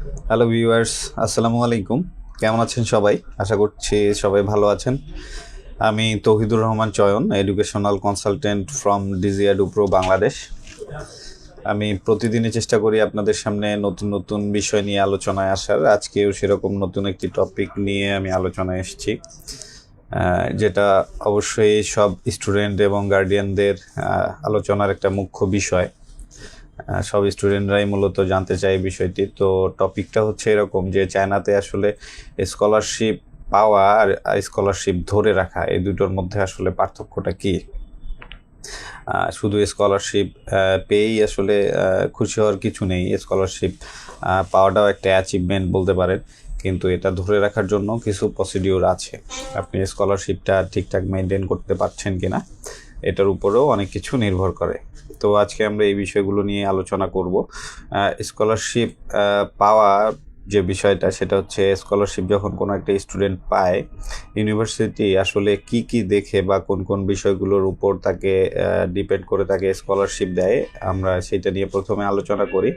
Hello viewers, আসসালামু আলাইকুম। কেমন আছেন সবাই? আশা করছি সবাই ভালো আছেন। আমি Tauhidur Rahman Chayan, educational consultant from ডিজিয়াডু প্রো বাংলাদেশ। আমি প্রতিদিনই চেষ্টা করি আপনাদের সামনে নতুন নতুন বিষয় নিয়ে আলোচনায় আসার। আজকেও সেরকম নতুন একটি টপিক নিয়ে আমি আলোচনায় এসেছি, যেটা অবশ্যই সব স্টুডেন্ট এবং গার্ডিয়ানদের আলোচনার একটা মুখ্য বিষয়। সব স্টুডেন্টরাই মূলত জানতে চায় বিষয়টি। তো টপিকটা হচ্ছে এরকম যে চায়নাতে আসলে স্কলারশিপ পাওয়া আর স্কলারশিপ ধরে রাখা, এই দুটোর মধ্যে আসলে পার্থক্যটা কী। শুধু স্কলারশিপ পেয়েই আসলে খুশি হওয়ার কিছু নেই। স্কলারশিপ পাওয়াটাও একটা অ্যাচিভমেন্ট বলতে পারেন, কিন্তু এটা ধরে রাখার জন্য কিছু প্রসিডিওর আছে। আপনি স্কলারশিপটা ঠিকঠাক মেনটেন করতে পারছেন কিনা এটার উপরেও অনেক কিছু নির্ভর করে। তো আজকে আমরা এই বিষয়গুলো নিয়ে আলোচনা করব। স্কলারশিপ পাওয়া যে বিষয়টা, সেটা হচ্ছে স্কলারশিপ যখন কোনো একটা স্টুডেন্ট পায়, ইউনিভার্সিটি আসলে কি কি দেখে বা কোন কোন বিষয়গুলোর উপর তাকে ডিপেন্ড করে তাকে স্কলারশিপ দেয়, আমরা সেটা নিয়ে প্রথমে আলোচনা করি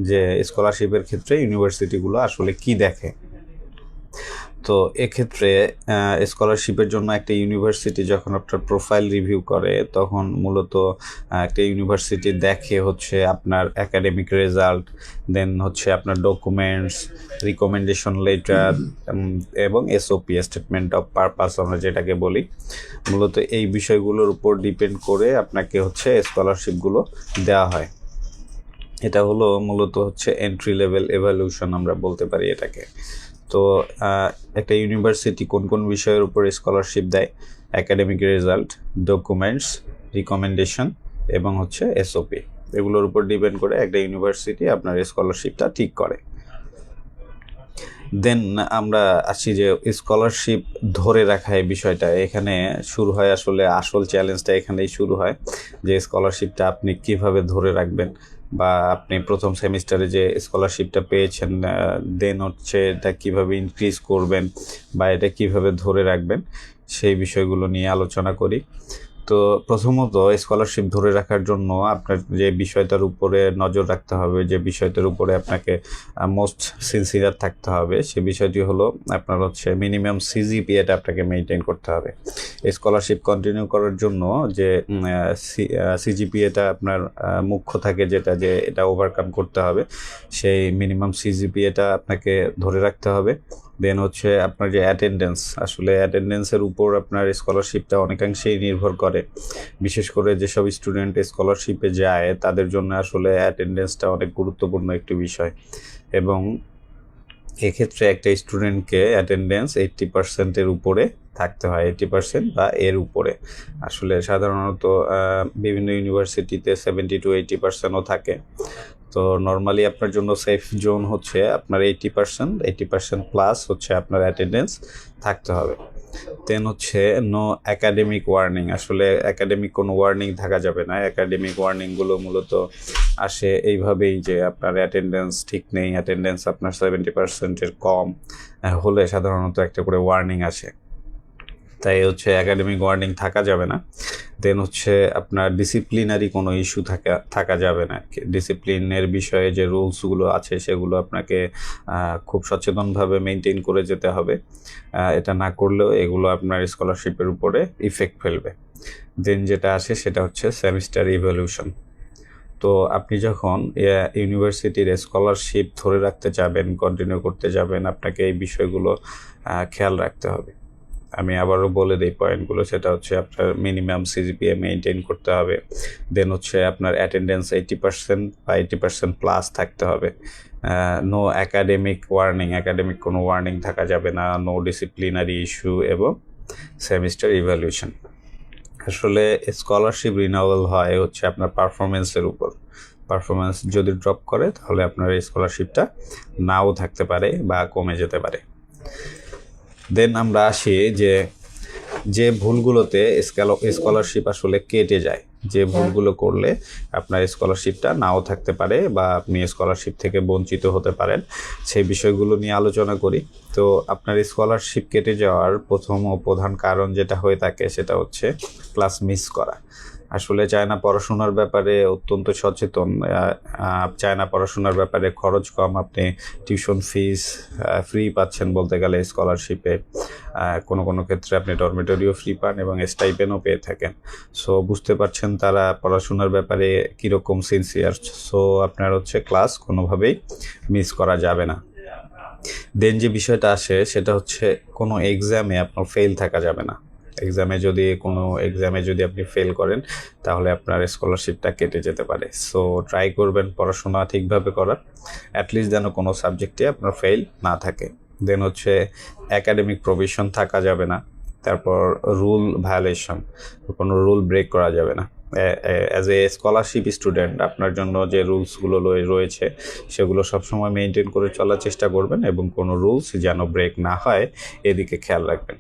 যে স্কলারশিপের ক্ষেত্রে ইউনিভার্সিটিগুলো আসলে কি দেখে। তো এক্ষেত্রে স্কলারশিপের জন্য একটা ইউনিভার্সিটি যখন আপনার প্রোফাইল রিভিউ করে, তখন মূলত একটা ইউনিভার্সিটি দেখে হচ্ছে আপনার একাডেমিক রেজাল্ট, দেন হচ্ছে আপনার ডকুমেন্টস, রিকমেন্ডেশন লেটার এবং এসওপি, স্টেটমেন্ট অফ পারপাস আমরা যেটাকে বলি। মূলত এই বিষয়গুলোর উপর ডিপেন্ড করে আপনাকে হচ্ছে স্কলারশিপগুলো দেওয়া হয়। এটা হলো মূলত হচ্ছে এন্ট্রি লেভেল এভালুয়েশন আমরা বলতে পারি এটাকে। তো একটা ইউনিভার্সিটি কোন কোন বিষয়ের উপর স্কলারশিপ দেয়: একাডেমিক রেজাল্ট, ডকুমেন্টস, রিকমেন্ডেশন এবং হচ্ছে এসওপি। এগুলোর উপর ডিপেন্ড করে একটা ইউনিভার্সিটি আপনার স্কলারশিপটা ঠিক করে। দেন আমরা আসি যে স্কলারশিপ ধরে রাখা এই বিষয়টা। এখানে শুরু হয় আসলে আসল চ্যালেঞ্জটা এখানেই শুরু হয় যে স্কলারশিপটা আপনি কিভাবে ধরে রাখবেন, বা আপনি প্রথম সেমিস্টারে যে স্কলারশিপটা পেয়েছেন দেন হচ্ছে এটা কীভাবে ইনক্রিজ করবেন বা এটা কিভাবে ধরে রাখবেন, সেই বিষয়গুলো নিয়ে আলোচনা করি। তো প্রথমত স্কলারশিপ ধরে রাখার জন্য আপনার যে বিষয়টার উপরে নজর রাখতে হবে, যে বিষয়টার উপরে আপনাকে মোস্ট সিনসিয়ার থাকতে হবে, সে বিষয়টি হলো আপনার হচ্ছে মিনিমাম সিজিপিএটা আপনাকে মেনটেন করতে হবে। স্কলারশিপ কন্টিনিউ করার জন্য যে সিজিপিএটা আপনার মুখ্য থাকে, যেটা যে এটা ওভারকাম করতে হবে, সেই মিনিমাম সিজিপিএটা আপনাকে ধরে রাখতে হবে। দেন হচ্ছে আপনার যে অ্যাটেন্ডেন্স, আসলে অ্যাটেন্ডেন্সের উপর আপনার স্কলারশিপটা অনেকাংশেই নির্ভর করে। বিশেষ করে যেসব স্টুডেন্ট স্কলারশিপে যায় তাদের জন্য আসলে অ্যাটেন্ডেন্সটা অনেক গুরুত্বপূর্ণ একটি বিষয়, এবং এক্ষেত্রে একটা স্টুডেন্টকে অ্যাটেন্ডেন্স 80%-এর উপরে থাকতে হয়, 80% বা এর উপরে। আসলে সাধারণত বিভিন্ন ইউনিভার্সিটিতে 70-80%ও থাকে। তো নর্মালি আপনার জন্য সেফ জোন হচ্ছে আপনার 80% প্লাস হচ্ছে আপনার অ্যাটেন্ডেন্স থাকতে হবে। দেন হচ্ছে নো একাডেমিক ওয়ার্নিং। আসলে একাডেমিক কোনো ওয়ার্নিং থাকা যাবে না। একাডেমিক ওয়ার্নিংগুলো মূলত আসে এইভাবেই যে আপনার অ্যাটেন্ডেন্স ঠিক নেই, অ্যাটেন্ডেন্স আপনার 70%-এর কম হলে সাধারণত একটা করে ওয়ার্নিং আসে। তাই হচ্ছে একাডেমিক ওয়ার্নিং থাকা যাবে না। দেন হচ্ছে আপনার ডিসিপ্লিনারি কোনো ইস্যু থাকা যাবে না। ডিসিপ্লিনের বিষয়ে যে রুলসগুলো আছে সেগুলো আপনাকে খুব সচেতনভাবে মেনটেন করে যেতে হবে। এটা না করলেও এগুলো আপনার স্কলারশিপের উপরে ইফেক্ট ফেলবে। দেন যেটা আসে সেটা হচ্ছে সেমিস্টার ইভ্যালুয়েশন। তো আপনি যখন ইউনিভার্সিটির স্কলারশিপ ধরে রাখতে যাবেন, কন্টিনিউ করতে যাবেন, আপনাকে এই বিষয়গুলো খেয়াল রাখতে হবে। আমি আবারও বলে দিই পয়েন্টগুলো। সেটা হচ্ছে আপনার মিনিমাম সিজিপিএ মেনটেন করতে হবে। দেন হচ্ছে আপনার অ্যাটেন্ডেন্স 80% বা 80% প্লাস থাকতে হবে। নো একাডেমিক ওয়ার্নিং, একাডেমিক কোনো ওয়ার্নিং থাকা যাবে না। নো ডিসিপ্লিনারি ইস্যু এবং সেমিস্টার ইভ্যালুয়েশন। আসলে স্কলারশিপ রিনিউয়াল হয় হচ্ছে আপনার পারফরমেন্সের উপর। পারফরমেন্স যদি ড্রপ করে তাহলে আপনার এই স্কলারশিপটা নাও থাকতে পারে বা কমে যেতে পারে। দেন আমরা আসি যে ভুলগুলোতে স্কলারশিপ আসলে কেটে যায়, যে ভুলগুলো করলে আপনার স্কলারশিপটা নাও থাকতে পারে বা আপনি স্কলারশিপ থেকে বঞ্চিত হতে পারেন, সেই বিষয়গুলো নিয়ে আলোচনা করি। তো আপনার স্কলারশিপ কেটে যাওয়ার প্রথম ও প্রধান কারণ যেটা হয়ে থাকে সেটা হচ্ছে ক্লাস মিস করা। আসলে চায়না পড়াশোনার ব্যাপারে অত্যন্ত সচেতন। চায়না পড়াশোনার ব্যাপারে খরচ কম, আপনি টিউশন ফিস ফ্রি পাচ্ছেন বলতে গেলে স্কলারশিপে। কোনো কোনো ক্ষেত্রে আপনি ডরমিটরিও ফ্রি পান এবং স্টাইপেনও পেয়ে থাকেন। সো বুঝতে পারছেন তারা পড়াশোনার ব্যাপারে কীরকম সিনসিয়ার। সো আপনার হচ্ছে ক্লাস কোনোভাবেই মিস করা যাবে না। দেন যে বিষয়টা আসে সেটা হচ্ছে কোনো এক্সামে আপনার ফেল থাকা যাবে না। কোনো এক্সামে যদি আপনি ফেল করেন তাহলে আপনার স্কলারশিপটা কেটে যেতে পারে। সো ট্রাই করবেন পড়াশোনা ঠিকভাবে করার, অ্যাটলিস্ট যেন কোনো সাবজেক্টে আপনার ফেল না থাকে। দেন হচ্ছে একাডেমিক প্রভিশন থাকা যাবে না। তারপর রুল ভায়োলেশন, কোনো রুল ব্রেক করা যাবে না। অ্যাজ এ স্কলারশিপ স্টুডেন্ট আপনার জন্য যে রুলসগুলো রয়েছে সেগুলো সবসময় মেনটেন করে চলার চেষ্টা করবেন এবং কোনো রুলস যেন ব্রেক না হয় এদিকে খেয়াল রাখবেন।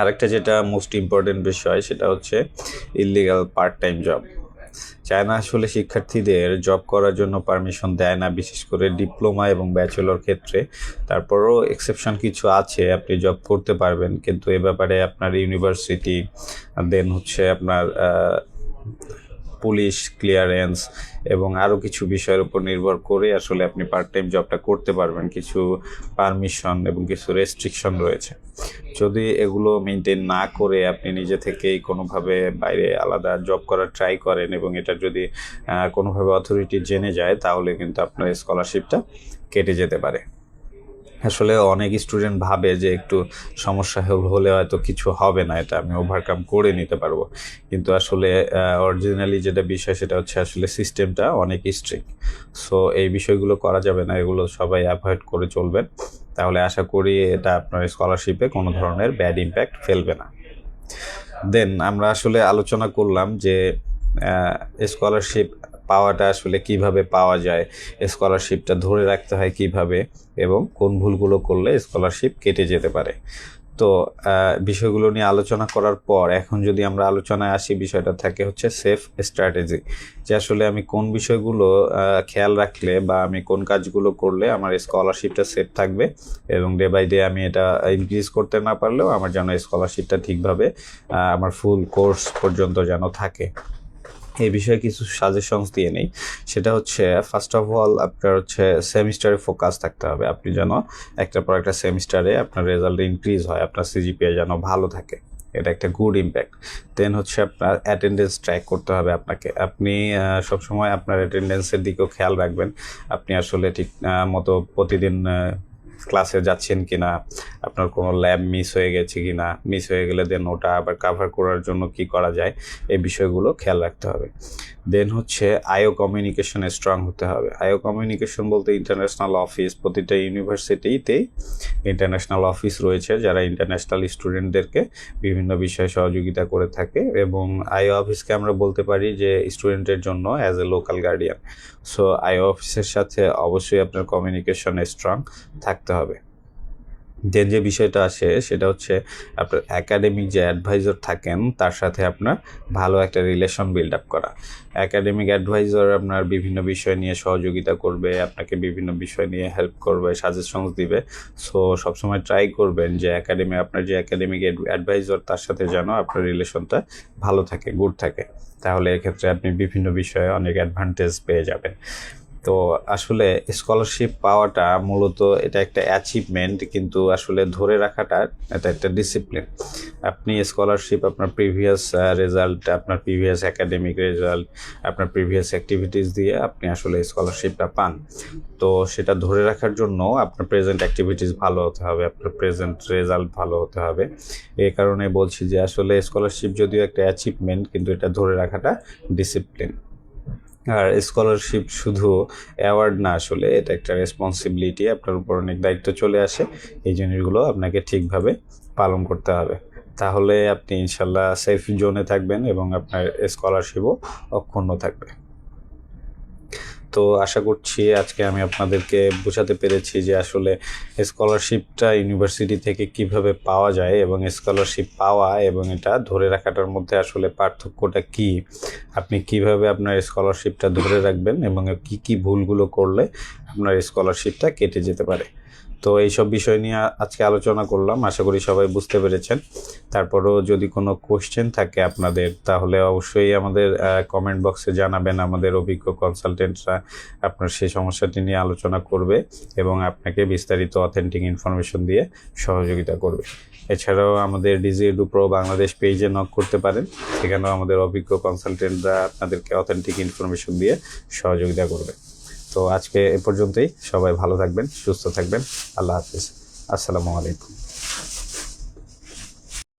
আরেকটা যেটা মোস্ট ইম্পর্টেন্ট বিষয় সেটা হচ্ছে illegal part time job. China আসলে শিক্ষার্থীদের জব করার জন্য পারমিশন দেয় না, বিশেষ করে ডিপ্লোমা এবং ব্যাচেলর ক্ষেত্রে। তারপরও এক্সেপশন কিছু আছে, আপনি জব করতে পারবেন, কিন্তু এ ব্যাপারে আপনার ইউনিভার্সিটি, দেন হচ্ছে আপনার পুলিশ ক্লিয়ারেন্স এবং আরও কিছু বিষয়ের উপর নির্ভর করে আসলে আপনি পার্ট টাইম জবটা করতে পারবেন। কিছু পারমিশন এবং কিছু রেস্ট্রিকশন রয়েছে। যদি এগুলো মেনটেন না করে আপনি নিজে থেকেই কোনোভাবে বাইরে আলাদা জব করার ট্রাই করেন এবং এটা যদি কোনোভাবে অথরিটি জেনে যায় তাহলে কিন্তু আপনার স্কলারশিপটা কেটে যেতে পারে। আসলে অনেক স্টুডেন্ট ভাবে যে একটু সমস্যা হলে হয়তো কিছু হবে না, এটা আমি ওভারকাম করে নিতে পারবো, কিন্তু আসলে অরিজিনালি যেটা বিষয় সেটা হচ্ছে আসলে সিস্টেমটা অনেক স্ট্রিক্ট। সো এই বিষয়গুলো করা যাবে না, এগুলো সবাই অ্যাভয়েড করে চলবেন, তাহলে আশা করি এটা আপনার স্কলারশিপে কোনো ধরনের ব্যাড ইম্প্যাক্ট ফেলবে না। দেন আমরা আসলে আলোচনা করলাম যে স্কলারশিপ পাওয়াটা আসলে কিভাবে পাওয়া যায়, স্কলারশিপটা ধরে রাখতে হয় কিভাবে, এবং কোন ভুলগুলো করলে স্কলারশিপ কেটে যেতে পারে। তো বিষয়গুলো নিয়ে আলোচনা করার পর এখন যদি আমরা আলোচনায় আসি, বিষয়টা থাকে হচ্ছে সেফ স্ট্র্যাটেজি, যে আসলে আমি কোন বিষয়গুলো খেয়াল রাখলে বা আমি কোন কাজগুলো করলে আমার স্কলারশিপটা সেফ থাকবে এবং ডে বাই ডে আমি এটা ইনক্রিজ করতে না পারলেও আমার যেন স্কলারশিপটা ঠিকভাবে আমার ফুল কোর্স পর্যন্ত যেন থাকে। এই বিষয়ে কিছু সাজেশনস দিয়ে নেই। সেটা হচ্ছে ফার্স্ট অফ অল আপনার হচ্ছে সেমিস্টারে ফোকাস থাকতে হবে। আপনি যেন একটার পর একটা সেমিস্টারে আপনার রেজাল্ট ইনক্রিজ হয়, আপনার সিজিপিএ যেন ভালো থাকে, এটা একটা গুড ইম্প্যাক্ট। দেন হচ্ছে আপনার অ্যাটেন্ডেন্স ট্র্যাক করতে হবে আপনাকে। আপনি সবসময় আপনার অ্যাটেন্ডেন্সের দিকেও খেয়াল রাখবেন, আপনি আসলে ঠিক মতো প্রতিদিন ক্লাসে যাচ্ছেন কিনা, আপনার কোনো ল্যাব মিস হয়ে গেছে কিনা, মিস হয়ে গেলে দেন ওটা আবার কাভার করার জন্য কি করা যায় এই বিষয়গুলো খেয়াল রাখতে হবে। দেন হচ্ছে আইও কমিউনিকেশনে স্ট্রং হতে হবে। আইও কমিউনিকেশন বলতে ইন্টারন্যাশনাল অফিস, প্রতিটা ইউনিভার্সিটিতেই ইন্টারন্যাশনাল অফিস রয়েছে যারা ইন্টারন্যাশনাল স্টুডেন্টদেরকে বিভিন্ন বিষয়ে সহযোগিতা করে থাকে, এবং আইও অফিসকে আমরা বলতে পারি যে স্টুডেন্টের জন্য as a local guardian. So IO অফিসের সাথে অবশ্যই আপনার কমিউনিকেশন স্ট্রং থাকতে হবে। দেন যে বিষয়টা আসে সেটা হচ্ছে আপনার একাডেমিক যে অ্যাডভাইজার থাকেন তার সাথে আপনার ভালো একটা রিলেশন বিল্ড আপ করা। একাডেমিক অ্যাডভাইজার আপনার বিভিন্ন বিষয় নিয়ে সহযোগিতা করবে, আপনাকে বিভিন্ন বিষয় নিয়ে হেল্প করবে, সাজেশনস দিবে। সো সবসময় ট্রাই করবেন যে আপনার যে একাডেমিক অ্যাডভাইজার তার সাথে যেন আপনার রিলেশনটা ভালো থাকে, গুড থাকে, তাহলে এক্ষেত্রে আপনি বিভিন্ন বিষয়ে অনেক অ্যাডভান্টেজ পেয়ে যাবেন। তো আসলে স্কলারশিপ পাওয়াটা মূলত এটা একটা অ্যাচিভমেন্ট, কিন্তু আসলে ধরে রাখাটা এটা একটা ডিসিপ্লিন। আপনি স্কলারশিপ আপনার প্রিভিয়াস রেজাল্ট, আপনার প্রিভিয়াস একাডেমিক রেজাল্ট, আপনার প্রিভিয়াস অ্যাক্টিভিটিস দিয়ে আপনি আসলে স্কলারশিপটা পান। তো সেটা ধরে রাখার জন্য আপনার প্রেজেন্ট অ্যাক্টিভিটিস ভালো হতে হবে, আপনার প্রেজেন্ট রেজাল্ট ভালো হতে হবে। এই কারণে বলছি যে আসলে স্কলারশিপ যদিও একটা অ্যাচিভমেন্ট, কিন্তু এটা ধরে রাখাটা ডিসিপ্লিন। আর স্কলারশিপ শুধু অ্যাওয়ার্ড না, আসলে এটা একটা রেসপন্সিবিলিটি, আপনার উপর অনেক দায়িত্ব চলে আসে। এই জিনিসগুলো আপনাকে ঠিকভাবে পালন করতে হবে, তাহলে আপনি ইনশাল্লাহ সেফ জোনে থাকবেন এবং আপনার স্কলারশিপও অক্ষুণ্ণ থাকবে। তো আশা করছি আজকে আমি আপনাদেরকে বোঝাতে পেরেছি যে আসলে স্কলারশিপটা ইউনিভার্সিটি থেকে কিভাবে পাওয়া যায় এবং স্কলারশিপ পাওয়া এবং এটা ধরে রাখাটার মধ্যে আসলে পার্থক্যটা কি, আপনি কিভাবে আপনার স্কলারশিপটা ধরে রাখবেন এবং কি কি ভুলগুলো করলে আপনার স্কলারশিপটা কেটে যেতে পারে। তো এইসব বিষয় নিয়ে আজকে আলোচনা করলাম, আশা করি সবাই বুঝতে পেরেছেন। তারপরেও যদি কোনো কোশ্চেন থাকে আপনাদের, তাহলে অবশ্যই আমাদের কমেন্ট বক্সে জানাবেন। আমাদের অভিজ্ঞ কনসালটেন্টরা আপনার সেই সমস্যাটি নিয়ে আলোচনা করবে এবং আপনাকে বিস্তারিত অথেন্টিক ইনফরমেশন দিয়ে সহযোগিতা করবে। এছাড়াও আমাদের ডিজিএডু প্রো বাংলাদেশ পেজে নক করতে পারেন, সেখানেও আমাদের অভিজ্ঞ কনসালটেন্টরা আপনাদেরকে অথেন্টিক ইনফরমেশন দিয়ে সহযোগিতা করবে। তো আজকে এ পর্যন্তই, সবাই ভালো থাকবেন, সুস্থ থাকবেন, আল্লাহ হাফিজ, আসসালামু আলাইকুম।